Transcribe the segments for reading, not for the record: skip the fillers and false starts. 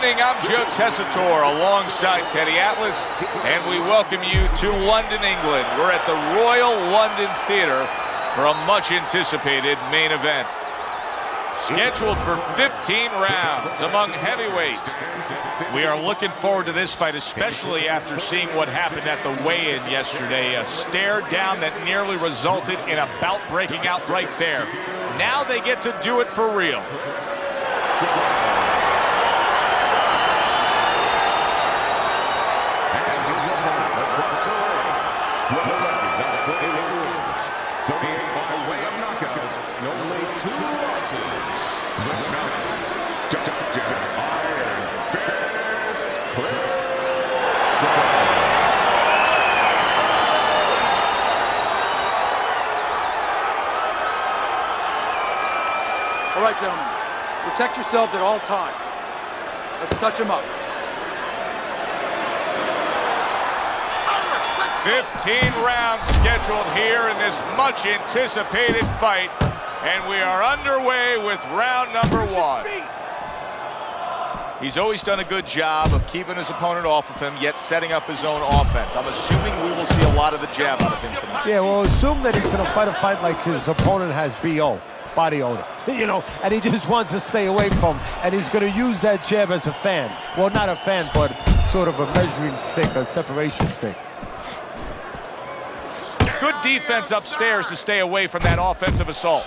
evening, I'm Joe Tessitore alongside Teddy Atlas, and we welcome you to London, England. We're at the Royal London Theatre for a much-anticipated main event. Scheduled for 15 rounds among heavyweights. We are looking forward to this fight, especially after seeing what happened at the weigh-in yesterday. A stare down that nearly resulted in a bout breaking out right there. Now they get to do it for real. All right, gentlemen, protect yourselves at all times. Let's touch them up. 15 rounds scheduled here in this much-anticipated fight, and we are underway with round number one. He's always done a good job of keeping his opponent off of him, yet setting up his own offense. I'm assuming we will see a lot of the jab out of him tonight. Yeah, well, assume that he's going to fight a fight like his opponent has BO. Body odor, you know, and he just wants to stay away from, and he's going to use that jab as a fan. Well, not a fan, but sort of a measuring stick, a separation stick. Good defense upstairs to stay away from that offensive assault.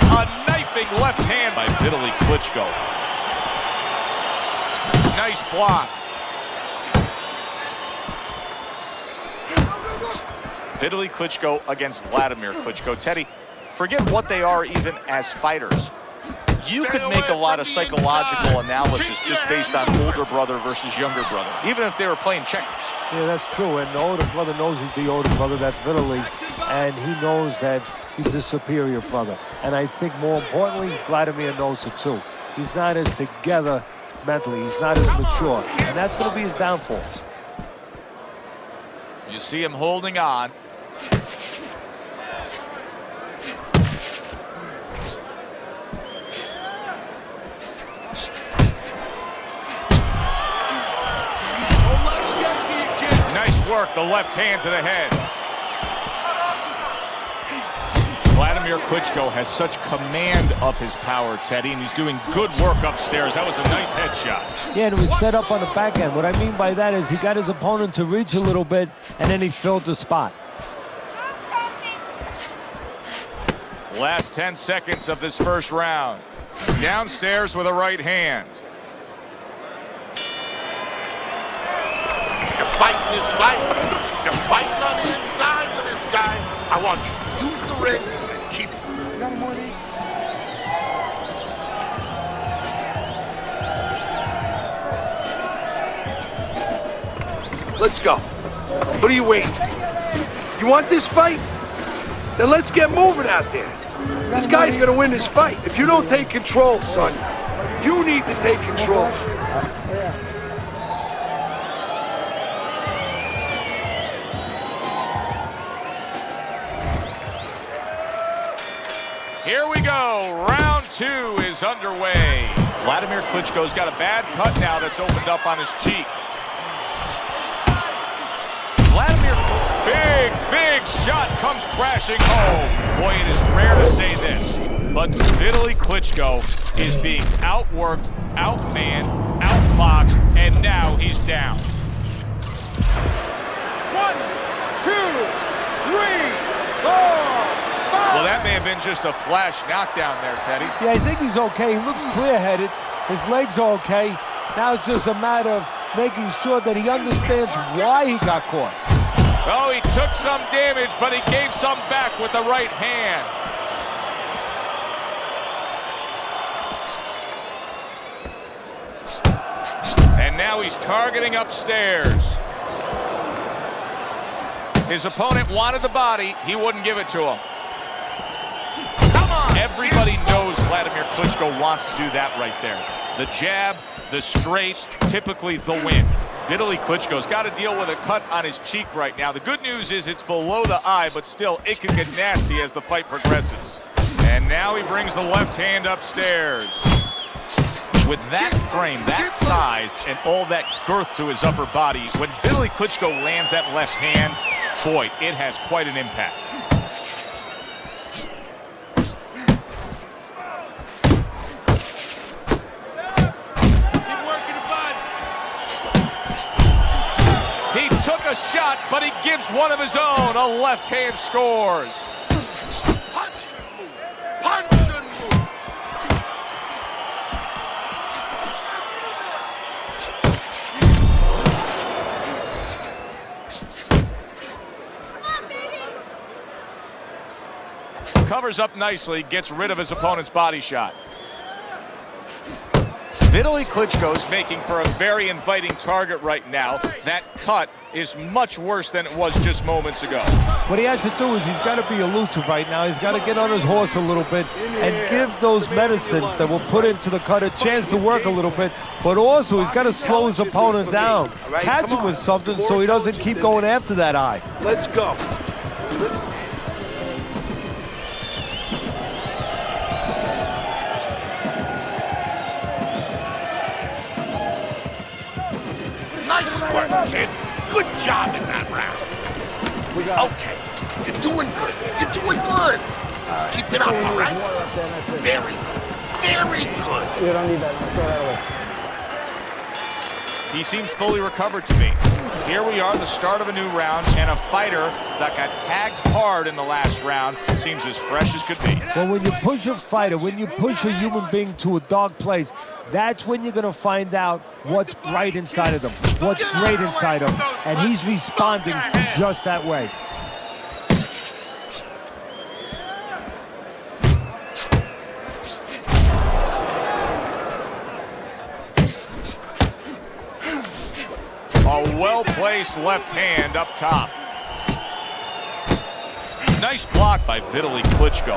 A knifing left hand by Vitali Klitschko. Nice block. Vitali Klitschko against Wladimir Klitschko. Teddy, forget what they are even as fighters. You could make a lot of psychological analysis just based on older brother versus younger brother, even if they were playing checkers. Yeah, that's true, and the older brother knows he's the older brother, that's Vitali, and he knows that he's the superior brother. And I think more importantly, Wladimir knows it too. He's not as together mentally, he's not as mature, and that's going to be his downfall. You see him holding on. Nice work, the left hand to the head. Wladimir Klitschko has such command of his power, Teddy, and he's doing good work upstairs. That was a nice headshot. Yeah, and it was set up on the back end. What I mean by that is he got his opponent to reach a little bit, and then he filled the spot. Last 10 seconds of this first round. Downstairs with a right hand. You're fighting this fight. You're fighting on the inside for this guy. I want you to use the ring and keep it. You got more of these? Let's go. What are you waiting for? You want this fight? Then let's get moving out there. This guy's gonna win this fight. If you don't take control, son, you need to take control. Here we go. Round two is underway. Wladimir Klitschko's got a bad cut now that's opened up on his cheek. Wladimir, big shot comes crashing home. Boy, it is rare to say this, but Vitali Klitschko is being outworked, outmanned, outboxed, and now he's down. 1, 2, 3, 4, 5. Well, that may have been just a flash knockdown there, Teddy. Yeah, I think he's okay. He looks clear-headed. His legs are okay. Now it's just a matter of making sure that he understands why he got caught. Oh, he took some damage, but he gave some back with the right hand. And now he's targeting upstairs. His opponent wanted the body. He wouldn't give it to him. Come on. Everybody knows Wladimir Klitschko wants to do that right there. The jab, the straight, typically the win. Vitali Klitschko's got to deal with a cut on his cheek right now. The good news is it's below the eye, but still, it can get nasty as the fight progresses. And now he brings the left hand upstairs. With that frame, that size, and all that girth to his upper body, when Vitali Klitschko lands that left hand, boy, it has quite an impact. Keep working the bud. He took a shot, but he gives one of his own. A left hand scores. Punch and move. Punch and move. Covers up nicely, gets rid of his opponent's body shot. Vitali Klitschko's making for a very inviting target right now. That cut is much worse than it was just moments ago. What he has to do is he's got to be elusive right now. He's got to get on his horse a little bit and give those medicines that will put into the cut a chance to work a little bit. But also, he's got to slow his opponent down. Catch him with something so he doesn't keep going after that eye. Let's go. Nice work, kid. Good job in that round. Okay, you're doing good. You're doing good. Keep it up, all right? Very good. Very good. You don't need that. Throw that away. He seems fully recovered to me. Here we are, the start of a new round, and a fighter that got tagged hard in the last round seems as fresh as could be. Well, when you push a fighter, when you push a human being to a dark place, that's when you're going to find out what's bright inside of them, what's great inside of them, and he's responding just that way. A well-placed left hand up top. Nice block by Vitali Klitschko.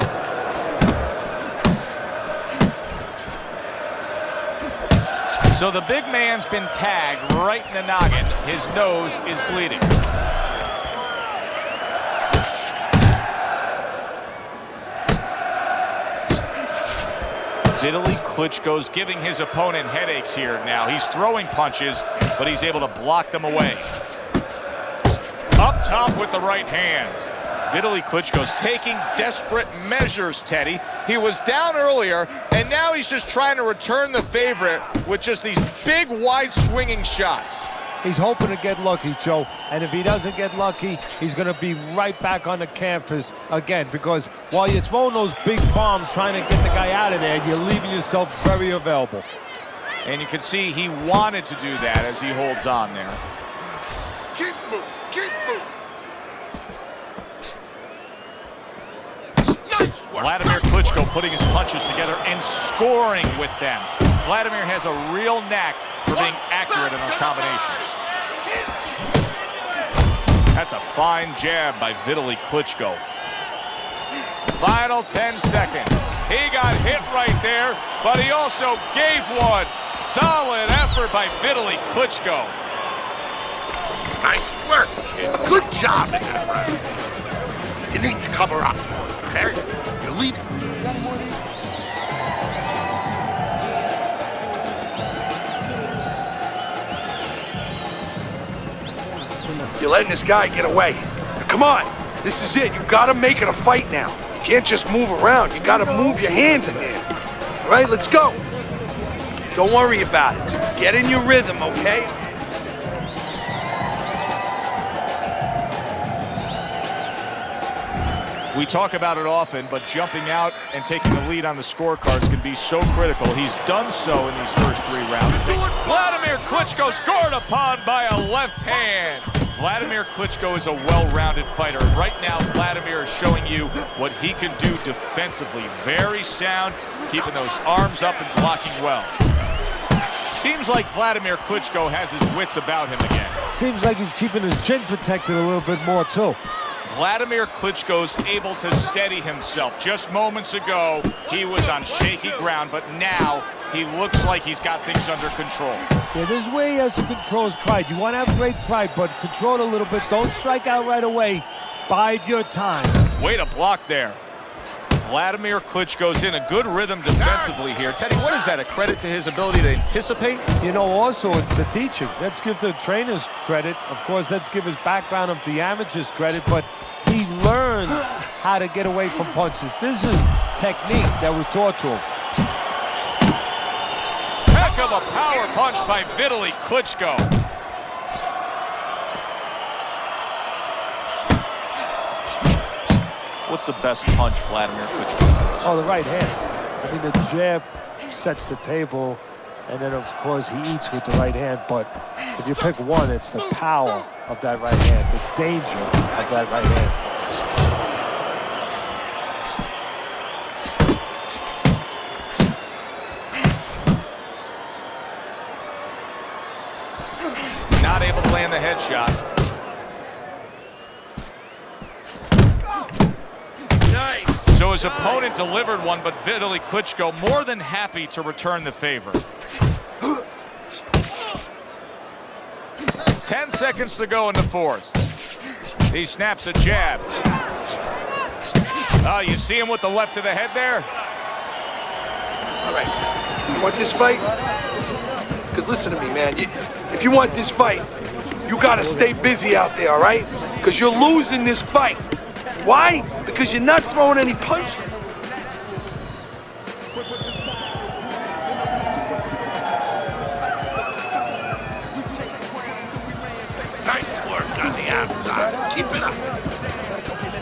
So the big man's been tagged right in the noggin. His nose is bleeding. Vitali Klitschko's giving his opponent headaches here now. He's throwing punches, but he's able to block them away. Up top with the right hand. Vitali Klitschko's taking desperate measures, Teddy. He was down earlier, and now he's just trying to return the favorite with just these big, wide-swinging shots. He's hoping to get lucky, Joe, and if he doesn't get lucky, he's going to be right back on the canvas again, because while you're throwing those big bombs trying to get the guy out of there, you're leaving yourself very available. And you can see he wanted to do that as he holds on there. Keep moving. Keep moving. Nice work. Wladimir Klitschko putting his punches together and scoring with them. Wladimir has a real knack for being accurate in those combinations. That's a fine jab by Vitali Klitschko. Final 10 seconds. He got hit right there, but he also gave one. Solid effort by Vitali Klitschko. Nice work, kid. Good job in that round. You need to cover up, okay? You're leaving. You're letting this guy get away. Come on, this is it. You gotta make it a fight now. You can't just move around. You gotta move your hands in there. All right, let's go. Don't worry about it. Just get in your rhythm, okay? We talk about it often, but jumping out and taking the lead on the scorecards can be so critical. He's done so in these first 3 rounds. Wladimir Klitschko scored upon by a left hand. Wladimir Klitschko is a well-rounded fighter. Right now, Wladimir is showing you what he can do defensively. Very sound, keeping those arms up and blocking well. Seems like Wladimir Klitschko has his wits about him again. Seems like he's keeping his chin protected a little bit more, too. Wladimir Klitschko's able to steady himself. Just moments ago, he was on shaky ground, but now he looks like he's got things under control. Yeah, this way he has to control his pride. You want to have great pride, but control it a little bit. Don't strike out right away. Bide your time. Way to block there. Wladimir Klitschko's in a good rhythm defensively here. Teddy, what is that, a credit to his ability to anticipate? You know, also, it's the teaching. Let's give the trainers credit. Of course, let's give his background of the amateurs credit, but he learned how to get away from punches. This is technique that was taught to him. Heck of a power punch by Vitali Klitschko. What's the best punch Wladimir Klitschko throws? Oh, the right hand. I mean, the jab sets the table, and then, of course, he eats with the right hand. But if you pick one, it's the power of that right hand, the danger of that right hand. Not able to land the headshot. Nice. So his opponent delivered one, but Vitali Klitschko more than happy to return the favor. 10 seconds to go in the fourth. He snaps a jab. Oh, you see him with the left to the head there? All right. You want this fight? Because listen to me, man. If you want this fight, you got to stay busy out there, all right? Because you're losing this fight. Why? Because you're not throwing any punches. Nice work on the outside. Keep it up.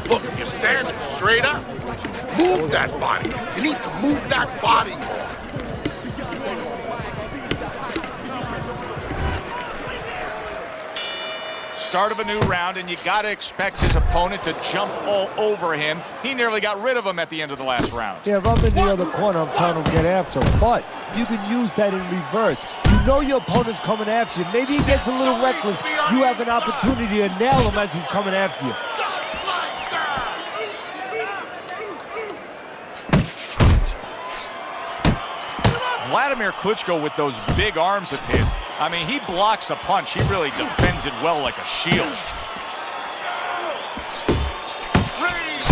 Look, you're standing straight up. Move that body. You need to move that body more. Start of a new round, and you got to expect his opponent to jump all over him. He nearly got rid of him at the end of the last round. Yeah, if I'm in the other corner, I'm telling him to get after him. But you can use that in reverse. You know your opponent's coming after you. Maybe he gets a little reckless. You have an opportunity to nail him as he's coming after you. Just like that. Wladimir Klitschko with those big arms of his, I mean, he blocks a punch. He really defends it well like a shield.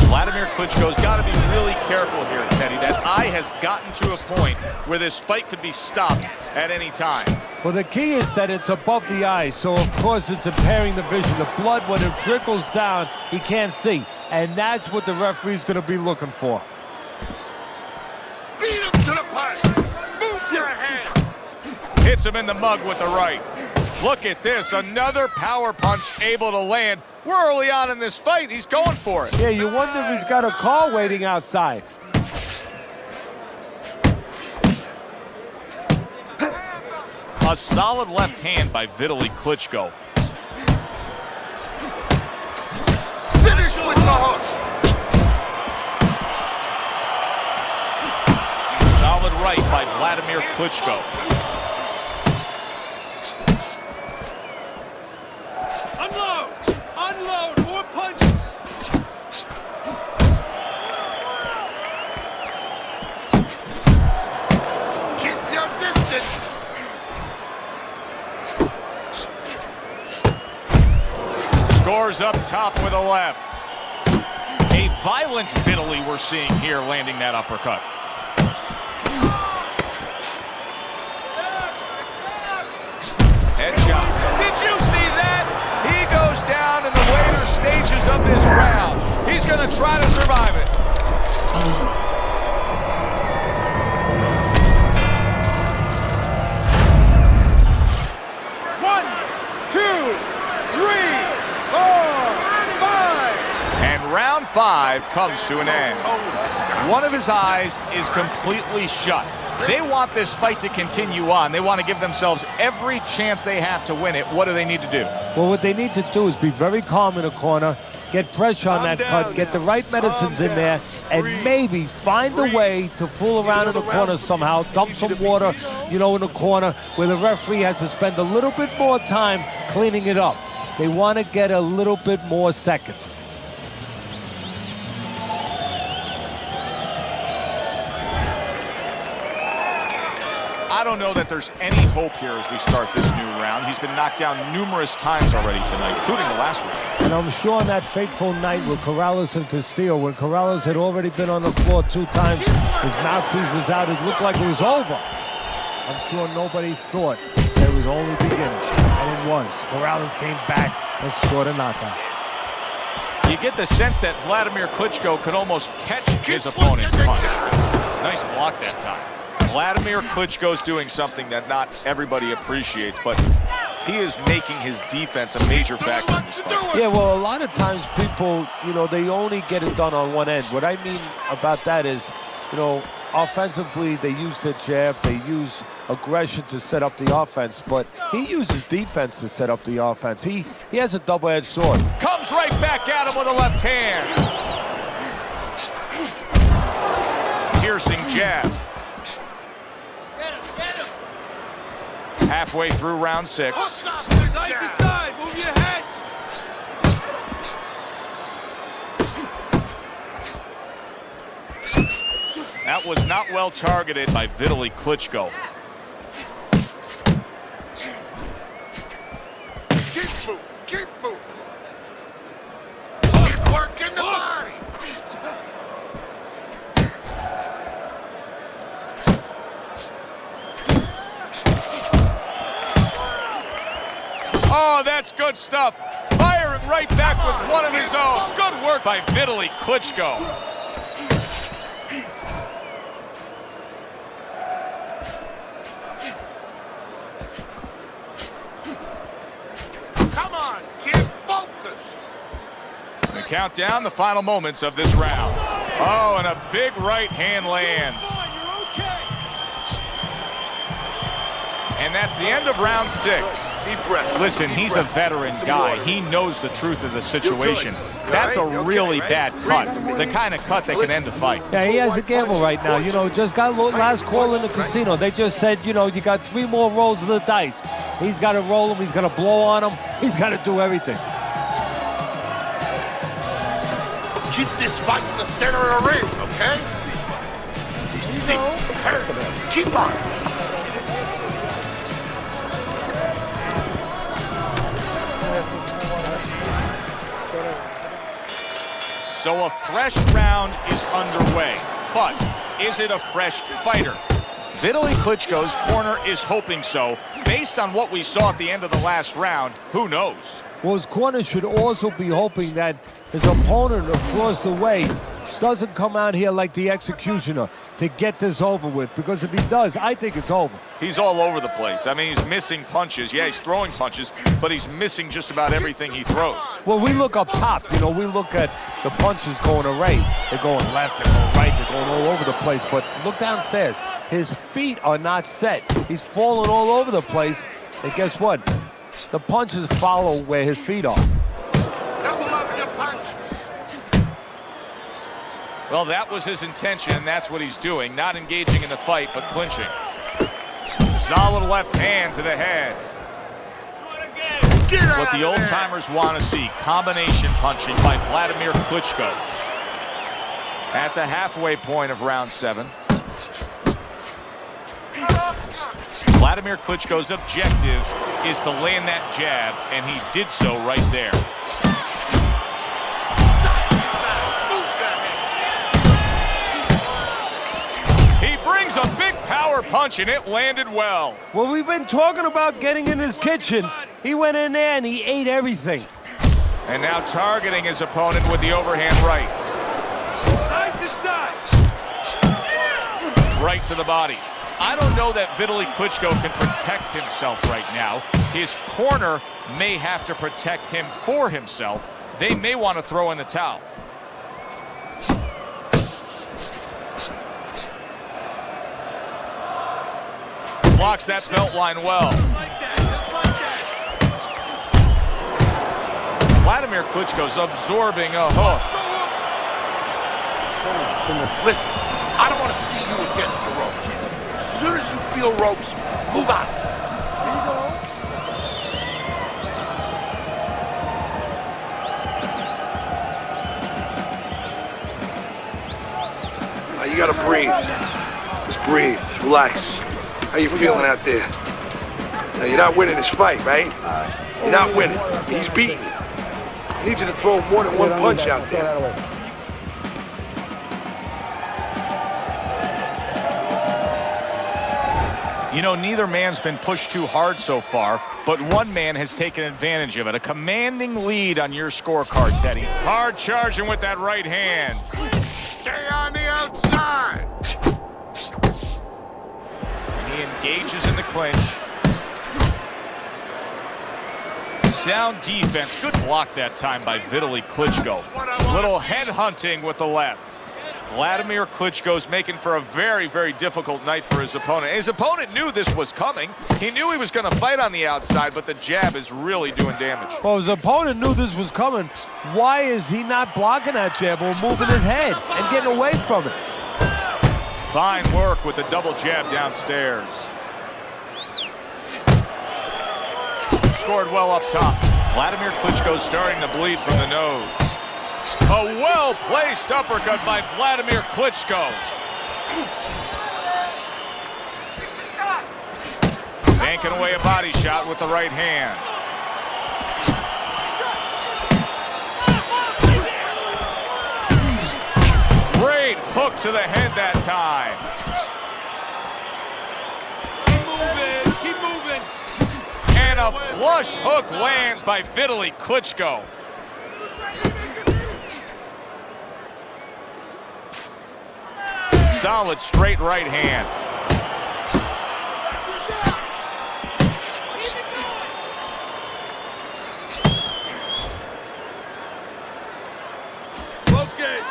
Wladimir Klitschko's got to be really careful here, Teddy. That eye has gotten to a point where this fight could be stopped at any time. Well, the key is that it's above the eye, so of course it's impairing the vision. The blood, when it trickles down, he can't see. And that's what the referee's going to be looking for. Beat him to the punch. Move your hand. Hits him in the mug with the right. Look at this, another power punch able to land. We're early on in this fight. He's going for it. Yeah, you wonder if he's got a car waiting outside. A solid left hand by Vitali Klitschko. Finish with the hook. Solid right by Wladimir Klitschko. Unload! Unload! More punches! Keep your distance. Scores up top with a left. A violent Vitali we're seeing here landing that uppercut. Headshot. Did you see that? He goes down in the later stages of this round. He's going to try to survive it. One, two, three, 4, 5. And round 5 comes to an end. One of his eyes is completely shut. They want this fight to continue on. They want to give themselves every chance they have to win it. What do they need to do? Well, what they need to do is be very calm in the corner, get pressure on that cut, get the right medicines in there, and maybe find a way to fool around in the corner somehow, dump some water, you know, in the corner where the referee has to spend a little bit more time cleaning it up. They want to get a little bit more seconds. I don't know that there's any hope here as we start this new round. He's been knocked down numerous times already tonight, including the last one. And I'm sure on that fateful night with Corrales and Castillo, when Corrales had already been on the floor 2 times, his mouthpiece was out, it looked like it was over. I'm sure nobody thought that it was only beginning, and it was. Corrales came back and scored a knockout. You get the sense that Wladimir Klitschko could almost catch his opponent's punch. Nice block that time. Wladimir Klitschko's doing something that not everybody appreciates, but he is making his defense a major factor in this fight. Yeah, well, a lot of times people, you know, they only get it done on one end. What I mean about that is, you know, offensively, they use their jab, they use aggression to set up the offense, but he uses defense to set up the offense. He has a double-edged sword. Comes right back at him with a left hand. Piercing jab. Halfway through round 6. Side to side, move your head. That was not well targeted by Vitali Klitschko. Keep moving. Keep working the body. Oh, that's good stuff. Firing right back with one of his own. Good work by Vitali Klitschko. Come on, kid, focus. The countdown, the final moments of this round. Oh, and a big right hand lands. And that's the end of round 6. Deep breath. Listen, Deep he's breath. a veteran Some guy. water. He knows the truth of the situation. You're That's a all right? You really okay, right? bad cut. The kind of cut that can end the fight. Yeah, he has a gamble right now. You know, just got last call in the casino. They just said, you know, you got 3 more rolls of the dice. He's got to roll him. He's got to blow on him. He's got to do everything. Keep this fight in the center of the ring, okay? Easy. Keep on. So a fresh round is underway. But is it a fresh fighter? Vitali Klitschko's corner is hoping so. Based on what we saw at the end of the last round, who knows? Well, his corner should also be hoping that his opponent across the way doesn't come out here like the executioner to get this over with, because if he does, I think it's over. He's all over the place. I mean, he's missing punches. Yeah, he's throwing punches, but he's missing just about everything he throws. Well, we look up top, you know, we look at the punches going right. They're going left, they're going right, they're going all over the place. But look downstairs. His feet are not set. He's falling all over the place. And guess what? The punches follow where his feet are. Double up your punch. Well, that was his intention. That's what he's doing. Not engaging in the fight, but clinching. Solid left hand to the head. Get out What the of there. old-timers want to see, combination punching by Wladimir Klitschko. At the halfway point of round 7. Wladimir Klitschko's objective is to land that jab, and he did so right there. He brings a big power punch, and it landed well. Well, we've been talking about getting in his kitchen. He went in there and he ate everything. And now targeting his opponent with the overhand right. Side to side. Right to the body. I don't know that Vitali Klitschko can protect himself right now. His corner may have to protect him for himself. They may want to throw in the towel. Blocks that belt line well. Wladimir Klitschko's absorbing a hook. Listen, I don't want to see you against the ropes. As soon as you feel ropes, move out. You gotta breathe. Just breathe. Relax. How you feeling out there? Now, you're not winning this fight, right? You're not winning. He's beating you. I need you to throw more than one punch out there. You know, neither man's been pushed too hard so far, but one man has taken advantage of it. A commanding lead on your scorecard, Teddy. Hard charging with that right hand. Stay on the outside. And he engages in the clinch. Sound defense. Good block that time by Vitali Klitschko. Little head hunting with the left. Wladimir Klitschko's making for a very, very difficult night for his opponent. His opponent knew this was coming. He knew he was going to fight on the outside, but the jab is really doing damage. Well, his opponent knew this was coming. Why is he not blocking that jab or moving his head and getting away from it? Fine work with the double jab downstairs. Scored well up top. Wladimir Klitschko starting to bleed from the nose. A well-placed uppercut by Wladimir Klitschko. Banking away a body shot with the right hand. Great hook to the head that time. Keep moving. And a flush hook lands by Vitali Klitschko. Solid straight right hand. Focus.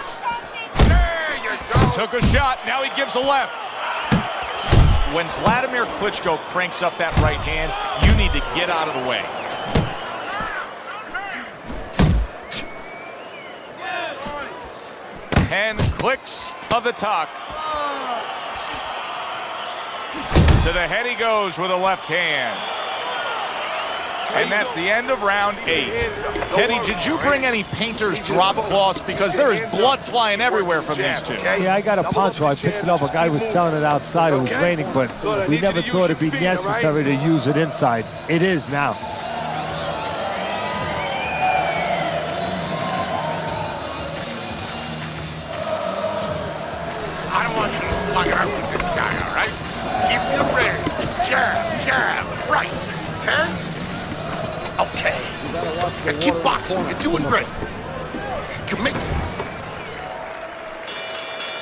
There you go. Took a shot, now he gives a left. When Wladimir Klitschko cranks up that right hand, you need to get out of the way. Ten clicks of the talk. To the head he goes with a left hand. And that's the end of round 8. Teddy, did you bring any painter's drop cloths? Because there is blood flying everywhere from these two. Yeah, I got a poncho. I picked it up. A guy was selling it outside. It was raining, but we never thought it'd be necessary to use it inside. It is now. I don't want you to slug it out with this guy, all right? Keep your ready. Jab, jab, right. Okay? Okay. And keep boxing. You're doing great. You can make it.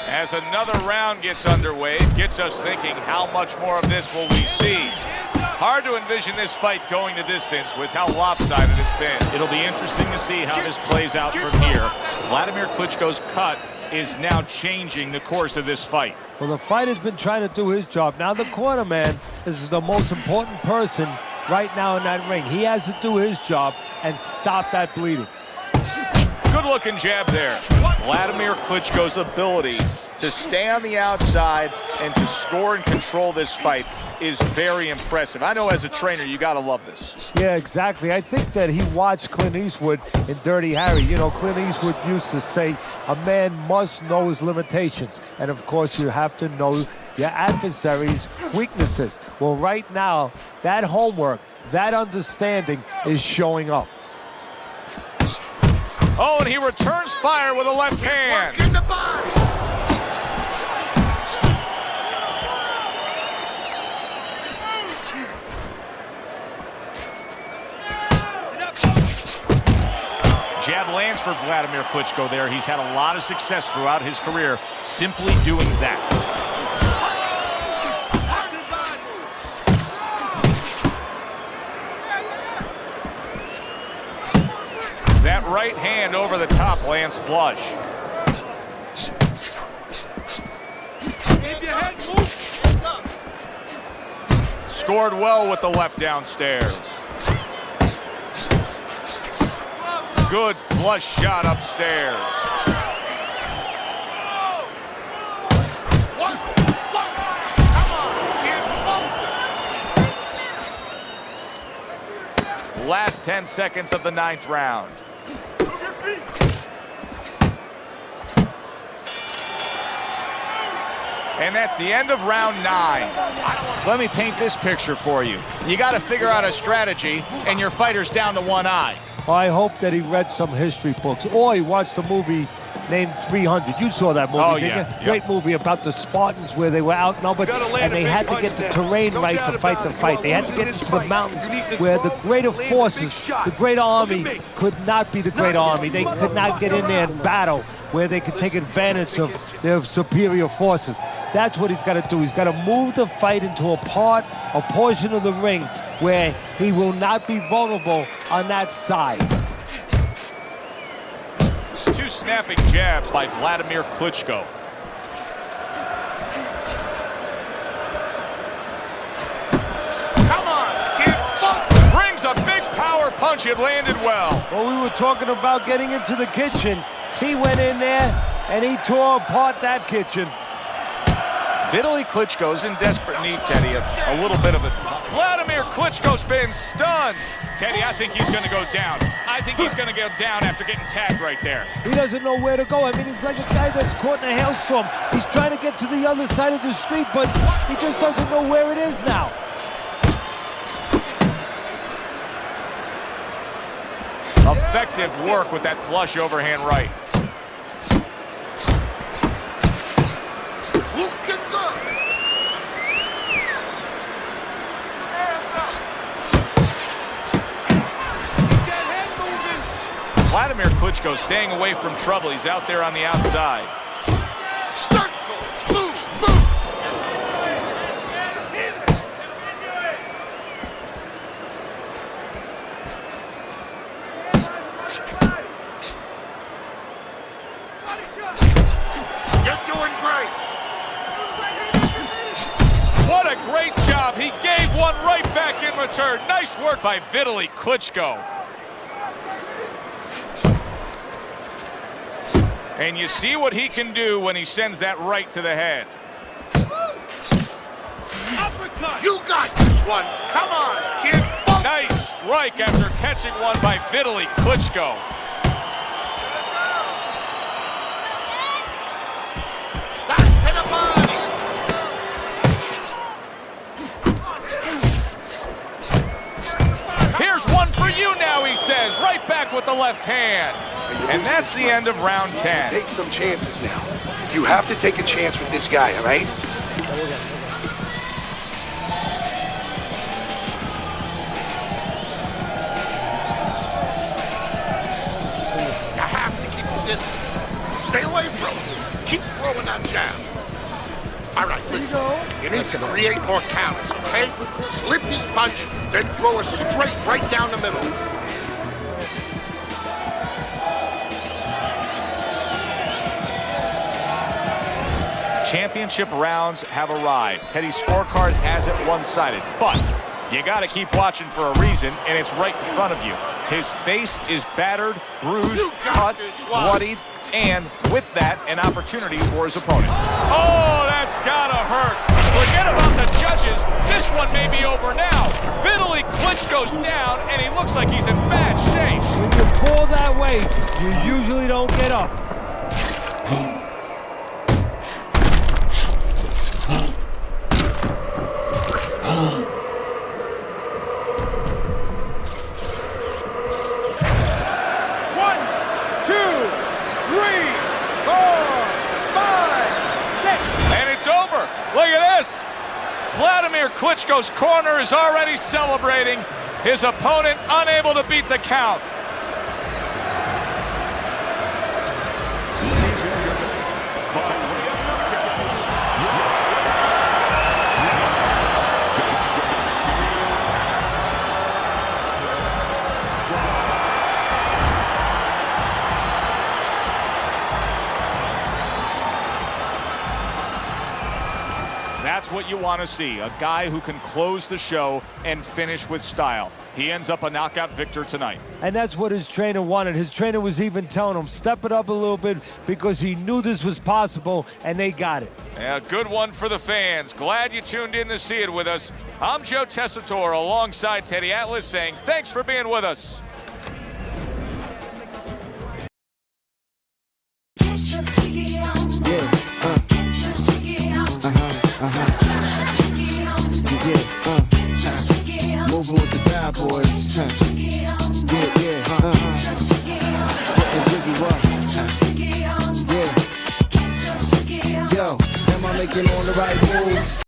As another round gets underway, it gets us thinking, how much more of this will we see? Hard to envision this fight going the distance with how lopsided it's been. It'll be interesting to see how this plays out from here. Wladimir Klitschko's cut is now changing the course of this fight. Well, the fighter's been trying to do his job. Now the cornerman is the most important person right now in that ring. He has to do his job and stop that bleeding. Good-looking jab there. Wladimir Klitschko's ability to stay on the outside and to score and control this fight is very impressive. I know as a trainer, you gotta love this. Yeah, exactly. I think that he watched Clint Eastwood in Dirty Harry. You know, Clint Eastwood used to say, a man must know his limitations. And of course, you have to know your adversary's weaknesses. Well, right now, that homework, that understanding is showing up. Oh, and he returns fire with a left hand. Work in the body. Jab lands for Wladimir Klitschko there. He's had a lot of success throughout his career simply doing that. That right hand over the top lands flush. Scored well with the left downstairs. Good flush shot upstairs. Last 10 seconds of the 9th round. And that's the end of round 9. Let me paint this picture for you. You got to figure out a strategy, and your fighter's down to one eye. Well, I hope that he read some history books, or he watched a movie named 300. You saw that movie, didn't you? Yep. Great movie about the Spartans where they were outnumbered, and they had to get the terrain right to fight the fight. They had to get into the mountains where the greater forces, the great army, could not be the great army. They could not get in there and battle where they could take advantage of their superior forces. That's what he's got to do. He's got to move the fight into a portion of the ring where he will not be vulnerable on that side. 2 snapping jabs by Wladimir Klitschko. Come on, kid. Brings a big power punch. It landed well. Well, we were talking about getting into the kitchen. He went in there and he tore apart that kitchen. Vitali Klitschko's in desperate need, Teddy, a little bit of it. Wladimir Klitschko's been stunned. Teddy, I think he's going to go down. I think he's going to go down after getting tagged right there. He doesn't know where to go. I mean, he's like a guy that's caught in a hailstorm. He's trying to get to the other side of the street, but he just doesn't know where it is now. Effective work with that flush overhand right. Looking good. Wladimir Klitschko staying away from trouble. He's out there on the outside. Circle, move. You're doing great. What a great job. He gave one right back in return. Nice work by Vitali Klitschko. And you see what he can do when he sends that right to the head. You got this one. Come on, kid. Nice strike after catching one by Vitali Klitschko. Back to the body. Here's one for you now, he says. Right back with the left hand. And that's the end of round 10. Take some chances now. You have to take a chance with this guy, all right? You have to keep the distance. Stay away from him. Keep throwing that jab. All right, listen. You need to create more counters, okay? Slip his punch, then throw a straight right down the middle. Championship rounds have arrived. Teddy's scorecard has it one-sided, but you got to keep watching for a reason, and it's right in front of you. His face is battered, bruised, cut, bloodied, and with that, an opportunity for his opponent. Oh, that's gotta hurt. Forget about the judges. This one may be over now. Vitali Klitschko's down, and he looks like he's in bad shape. When you fall that way, you usually don't get up. Look at this. Wladimir Klitschko's corner is already celebrating. His opponent unable to beat the count. That's what you want to see, a guy who can close the show and finish with style. He ends up a knockout victor tonight. And that's what his trainer wanted. His trainer was even telling him, step it up a little bit, because he knew this was possible, and they got it. Yeah, good one for the fans. Glad you tuned in to see it with us. I'm Joe Tessitore alongside Teddy Atlas saying thanks for being with us. Yeah. boys,